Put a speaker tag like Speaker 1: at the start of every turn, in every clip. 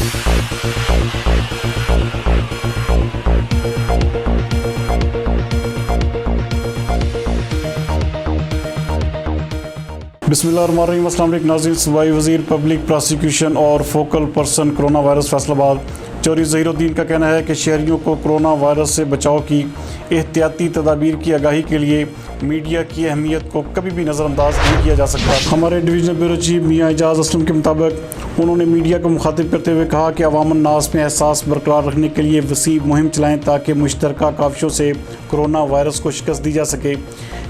Speaker 1: बिस्मिल्लाहिर्रहमानिर्रहीम। अस्सलाम वालेकुम नाज़रीन। सूबाई वज़ीर पब्लिक प्रोसिक्यूशन और focal person corona virus Faisalabad Chaudhry Zahiruddin का कहना है कि शहरियों को कोरोना वायरस से बचाव की एहतियाती तदाबीर की आगाही के लिए मीडिया की अहमियत को कभी भी नज़रअंदाज नहीं किया जा सकता। हमारे डिवीज़नल ब्यूरो चीफ मियाँ एजाज असलम के मुताबिक उन्होंने मीडिया को मुखातिब करते हुए कहा कि अवामुन नास में एहसास बरकरार रखने के लिए वसी मुहिम चलाएँ ताकि मुश्तरका काविशों से कोरोना वायरस को शिकस्त दी जा सके।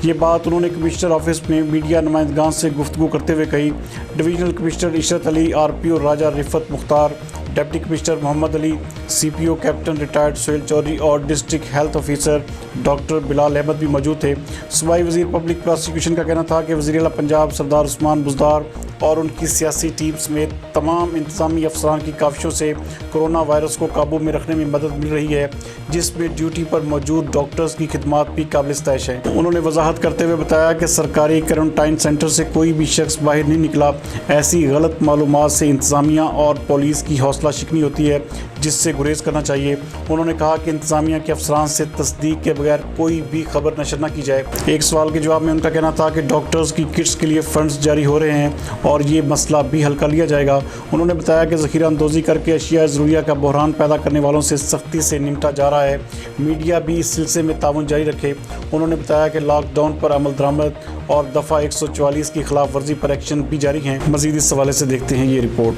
Speaker 1: ये बात उन्होंने कमिश्नर ऑफिस में मीडिया नुमाइंदगान से गुफ्तगू करते हुए कही। Divisional commissioner Ishrat Ali, RPO Raja Rifat Mukhtar, deputy commissioner Mohammad Ali, CPO captain retired Suhail Chaudhry और district health officer doctor Bilal Ahmed भी मौजूद थे। सूबाई वज़ीर पब्लिक प्रोसिक्यूशन का कहना था कि वज़ीर आला पंजाब सरदार उस्मान बुज़दार और उनकी सियासी टीम समेत तमाम इंतज़ामी अफसरान की काविशों से कोरोना वायरस को काबू में रखने में मदद मिल रही है, जिसमें ड्यूटी पर मौजूद डॉक्टर्स की खिदमात भी काबिल इस्ताइश है। उन्होंने वजाहत करते हुए बताया कि सरकारी क्वारंटाइन सेंटर से कोई भी शख्स बाहर नहीं निकला। ऐसी गलत मालूमात से इंतज़ामिया और पुलिस की हौसला शिकनी होती है, जिससे गुरेज करना चाहिए। उन्होंने कहा कि इंतज़ामिया के अफसरान से तस्दीक के बगैर कोई भी खबर नशर न की जाए। एक सवाल के जवाब में उनका कहना था कि डॉक्टर्स की किट्स के लिए फ़ंड्स जारी हो रहे हैं और ये मसला भी हल कर लिया जाएगा। उन्होंने बताया कि ज़ख़ीरा अंदोज़ी करके अशिया ज़रूरिया का बहरान पैदा करने वालों से सख्ती से निपटा जा रहा है। मीडिया भी इस सिलसिले में ताउन जारी रखे। उन्होंने बताया कि लॉकडाउन पर अमल दरामद और दफ़ा 144 की खिलाफ वर्जी पर एक्शन भी जारी हैं। मज़ीद इस हवाले से देखते हैं ये रिपोर्ट।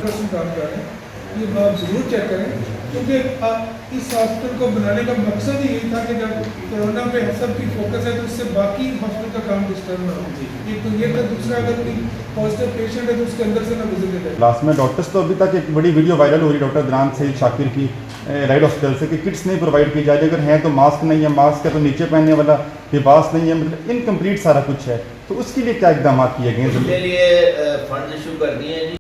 Speaker 2: ये आप ज़रूर चेक करें, क्योंकि इस हॉस्पिटल को बनाने का मकसद ही यही था कि जब कोरोना पे सबकी फोकस है तो इससे बाकी हॉस्पिटल का काम डिस्टर्ब ना हो। एक तो ये था, दूसरा अगर कोई पॉजिटिव पेशेंट है तो उसके अंदर से ना गुजरने जाए।
Speaker 3: लास्ट में डॉक्टर्स तो अभी तक एक बड़ी वीडियो वायरल हो रही है डॉक्टर दरान से शाकिर की राइड हॉस्पिटल से कि किट्स नहीं प्रोवाइड की जा रही, अगर हैं तो मास्क नहीं है, मास्क है तो नीचे पहनने वाला लिबास नहीं है, मतलब इनकम्प्लीट सारा कुछ है। तो उसके लिए क्या इकदाम किए गए हैं?
Speaker 4: उसके लिए फंड इशू कर दिए हैं।